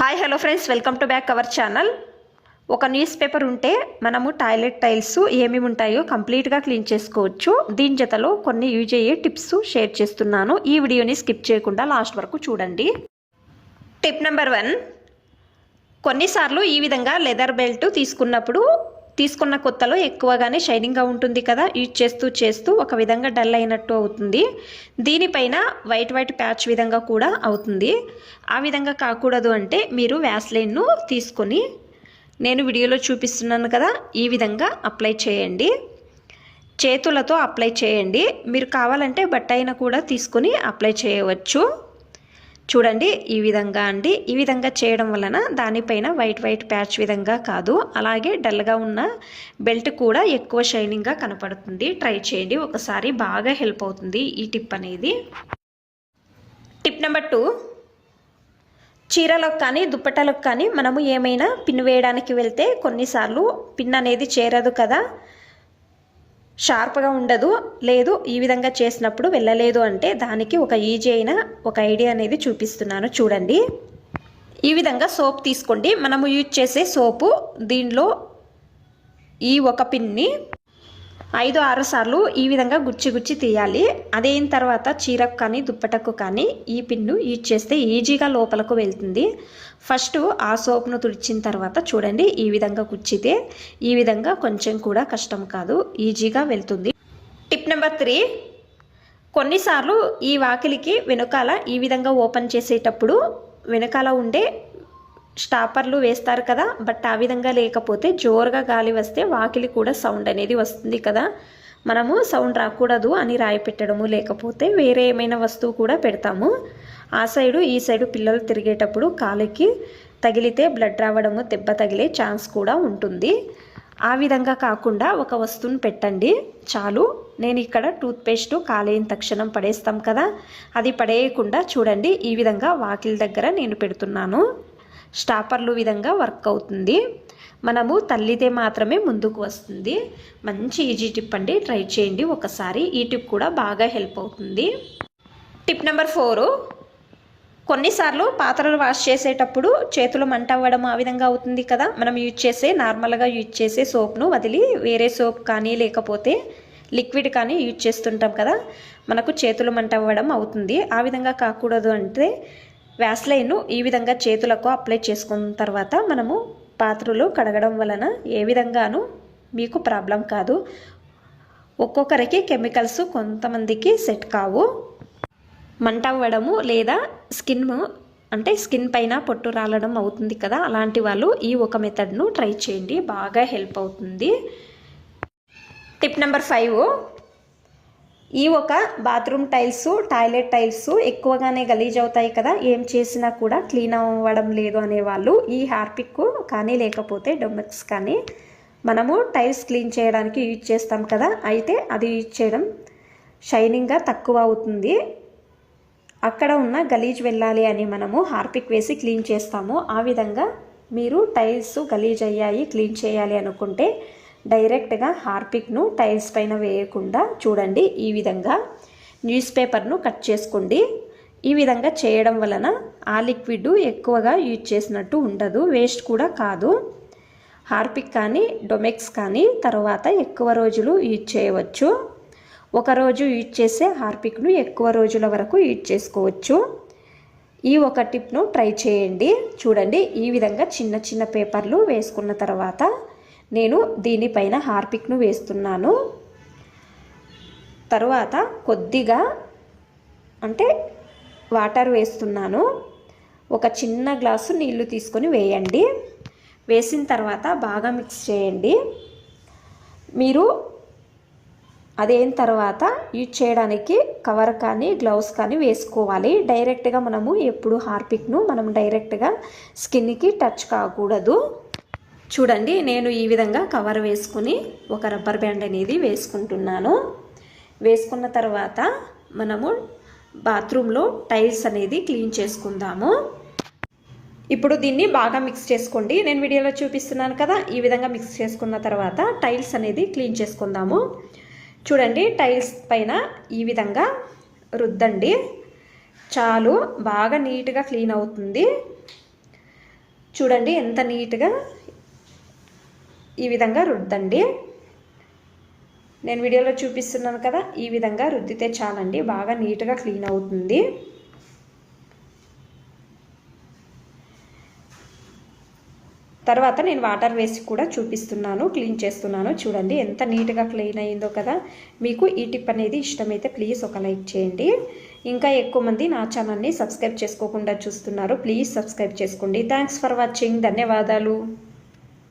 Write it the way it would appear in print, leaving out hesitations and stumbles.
Hi hello friends, welcome to back our channel. ఒక news paper ఉంటే మనము toilet tiles ఏమేమి ఉంటాయో కంప్లీట్గా క్లీన్ చేసుకోవచ్చు. దీని జతలో కొన్ని యూజ్ అయ్యే టిప్స్ షేర్ చేస్తున్నాను. ఈ వీడియోని స్కిప్ చేయకుండా లాస్ట్ వరకు చూడండి. టిప్ నెంబర్ 1, కొన్నిసార్లు ఈ విధంగా లెదర్ బెల్ట్ తీసుకున్న కొత్తలో ఎక్కువగానే షైనింగ్గా ఉంటుంది కదా, యూజ్ చేస్తూ ఒక విధంగా డల్ అయినట్టు అవుతుంది. దీనిపైన వైట్ ప్యాచ్ విధంగా కూడా అవుతుంది. ఆ విధంగా కాకూడదు అంటే మీరు వ్యాస్లైన్ను తీసుకొని నేను వీడియోలో చూపిస్తున్నాను కదా, ఈ విధంగా అప్లై చేయండి. చేతులతో అప్లై చేయండి. మీరు కావాలంటే బట్ట అయినా కూడా తీసుకొని అప్లై చేయవచ్చు. చూడండి, ఈ విధంగా అండి. ఈ విధంగా చేయడం వలన దానిపైన వైట్ ప్యాచ్ విధంగా కాదు, అలాగే డల్గా ఉన్న బెల్ట్ కూడా ఎక్కువ షైనింగ్గా కనపడుతుంది. ట్రై చేయండి ఒకసారి, బాగా హెల్ప్ అవుతుంది ఈ టిప్ అనేది. టిప్ నెంబర్ 2, చీరలకు కానీ దుప్పటాలకు కానీ మనము ఏమైనా పిన్ వేయడానికి వెళ్తే కొన్నిసార్లు పిన్ అనేది చేరదు కదా, షార్ప్గా ఉండదు. లేదు ఈ విధంగా చేసినప్పుడు వెళ్ళలేదు అంటే దానికి ఒక ఈజీ అయిన ఒక ఐడియా అనేది చూపిస్తున్నాను. చూడండి, ఈ విధంగా సోప్ తీసుకోండి. మనము యూజ్ చేసే సోపు దీనిలో ఈ ఒక పిన్ని 5-6 సార్లు ఈ విధంగా గుచ్చి తీయాలి. అదైన తర్వాత చీరకు కానీ దుప్పటకు కానీ ఈ పిన్ను యూజ్ చేస్తే ఈజీగా లోపలకు వెళ్తుంది. ఫస్ట్ ఆ సోప్ను తుడిచిన తర్వాత చూడండి, ఈ విధంగా గుచ్చితే ఈ విధంగా కొంచెం కూడా కష్టం కాదు, ఈజీగా వెళ్తుంది. టిప్ నెంబర్ 3, కొన్నిసార్లు ఈ వాకిలికి వెనకాల ఈ విధంగా ఓపెన్ చేసేటప్పుడు వెనకాల ఉండే స్టాపర్లు వేస్తారు కదా, బట్ ఆ విధంగా లేకపోతే జోరుగా గాలి వస్తే వాకిలి కూడా సౌండ్ అనేది వస్తుంది కదా. మనము సౌండ్ రాకూడదు అని రాయి పెట్టడము, లేకపోతే వేరే ఏమైనా వస్తువు కూడా పెడతాము. ఆ సైడు ఈ సైడు పిల్లలు తిరిగేటప్పుడు కాలికి తగిలితే బ్లడ్ రావడము, దెబ్బ తగిలే ఛాన్స్ కూడా ఉంటుంది. ఆ విధంగా కాకుండా ఒక వస్తువును పెట్టండి చాలు. నేను ఇక్కడ టూత్పేస్ట్ కాలేని తక్షణం పడేస్తాం కదా, అది పడేయకుండా చూడండి ఈ విధంగా వాకిలి దగ్గర నేను పెడుతున్నాను. స్టాపర్లు విధంగా వర్క్ అవుతుంది. మనము తల్లితే మాత్రమే ముందుకు వస్తుంది. మంచి ఈజీ టిప్ అండి, ట్రై చేయండి ఒకసారి. ఈ టిప్ కూడా బాగా హెల్ప్ అవుతుంది. టిప్ నెంబర్ 4, కొన్నిసార్లు పాత్రలు వాష్ చేసేటప్పుడు చేతులు మంట అవ్వడం ఆ విధంగా అవుతుంది కదా. మనం నార్మల్గా యూజ్ చేసే సోప్ను వదిలి వేరే సోప్ కానీ లేకపోతే లిక్విడ్ కానీ యూజ్ చేస్తుంటాం కదా, మనకు చేతులు మంట అవ్వడం అవుతుంది. ఆ విధంగా కాకూడదు అంటే వ్యాస్లైన్ను ఈ విధంగా చేతులకు అప్లై చేసుకున్న తర్వాత మనము పాత్రలు కడగడం వలన ఏ విధంగానూ మీకు ప్రాబ్లం కాదు. ఒక్కొక్కరికి కెమికల్స్ కొంతమందికి సెట్ కావు. మంట అవ్వడము లేదా స్కిన్ పైన పొట్టు రాలడం అవుతుంది కదా, అలాంటి వాళ్ళు ఈ ఒక మెథడ్ను ట్రై చేయండి, బాగా హెల్ప్ అవుతుంది. టిప్ నెంబర్ 5, ఈ ఒక బాత్రూమ్ టైల్స్ టాయిలెట్ టైల్స్ ఎక్కువగానే గలీజ్ అవుతాయి కదా, ఏం చేసినా కూడా క్లీన్ అవ్వడం లేదు అనేవాళ్ళు ఈ హార్పిక్ కానీ లేకపోతే డొమెక్స్ కానీ మనము టైల్స్ క్లీన్ చేయడానికి యూజ్ చేస్తాం కదా, అయితే అది యూజ్ చేయడం షైనింగ్గా తక్కువ అవుతుంది. అక్కడ ఉన్న గలీజ్ వెళ్ళాలి అని మనము హార్పిక్ వేసి క్లీన్ చేస్తాము. ఆ విధంగా మీరు టైల్స్ గలీజ్ అయ్యాయి క్లీన్ చేయాలి అనుకుంటే డైరెక్ట్గా హార్పిక్ను టైల్స్ పైన వేయకుండా చూడండి, ఈ విధంగా న్యూస్ పేపర్ను కట్ చేసుకోండి. ఈ విధంగా చేయడం వలన ఆ లిక్విడ్ ఎక్కువగా యూజ్ చేసినట్టు ఉండదు, వేస్ట్ కూడా కాదు. హార్పిక్ కానీ డొమెక్స్ కానీ తర్వాత ఎక్కువ రోజులు యూజ్ చేయవచ్చు. ఒకరోజు యూజ్ చేసే హార్పిక్ను ఎక్కువ రోజుల వరకు యూజ్ చేసుకోవచ్చు. ఈ ఒక టిప్ను ట్రై చేయండి. చూడండి, ఈ విధంగా చిన్న పేపర్లు వేసుకున్న తర్వాత నేను దీనిపైన హార్పిక్ను వేస్తున్నాను. తరువాత కొద్దిగా వాటర్ వేస్తున్నాను. ఒక చిన్న గ్లాసు నీళ్లు తీసుకొని వేయండి. వేసిన తర్వాత బాగా మిక్స్ చేయండి. మీరు అదైన తర్వాత యూజ్ చేయడానికి కవర్ కానీ గ్లౌస్ కానీ వేసుకోవాలి. డైరెక్ట్గా మనము ఎప్పుడు హార్పిక్ను డైరెక్ట్గా స్కిన్కి టచ్ కాకూడదు. చూడండి, నేను ఈ విధంగా కవర్ వేసుకుని ఒక రబ్బర్ బ్యాండ్ అనేది వేసుకుంటున్నాను. వేసుకున్న తర్వాత మనము బాత్రూంలో టైల్స్ అనేది క్లీన్ చేసుకుందాము. ఇప్పుడు దీన్ని బాగా మిక్స్ చేసుకోండి. నేను వీడియోలో చూపిస్తున్నాను కదా, ఈ విధంగా మిక్స్ చేసుకున్న తర్వాత టైల్స్ అనేది క్లీన్ చేసుకుందాము. చూడండి, టైల్స్ పైన ఈ విధంగా రుద్దండి, చాలు, బాగా నీట్గా క్లీన్ అవుతుంది. చూడండి ఎంత నీట్గా ఈ విధంగా రుద్దండి. నేను వీడియోలో చూపిస్తున్నాను కదా, ఈ విధంగా రుద్దితే చాలండి, బాగా నీట్గా క్లీన్ అవుతుంది. తర్వాత నేను వాటర్ వేసి కూడా చూపిస్తున్నాను, క్లీన్ చేస్తున్నాను. చూడండి ఎంత నీట్గా క్లీన్ అయిందో కదా. మీకు ఈ టిప్ అనేది ఇష్టమైతే ప్లీజ్ ఒక లైక్ చేయండి. ఇంకా ఎక్కువ మంది నా ఛానల్ని సబ్స్క్రైబ్ చేసుకోకుండా చూస్తున్నారు, ప్లీజ్ సబ్స్క్రైబ్ చేసుకోండి. Thanks for watching. ధన్యవాదాలు.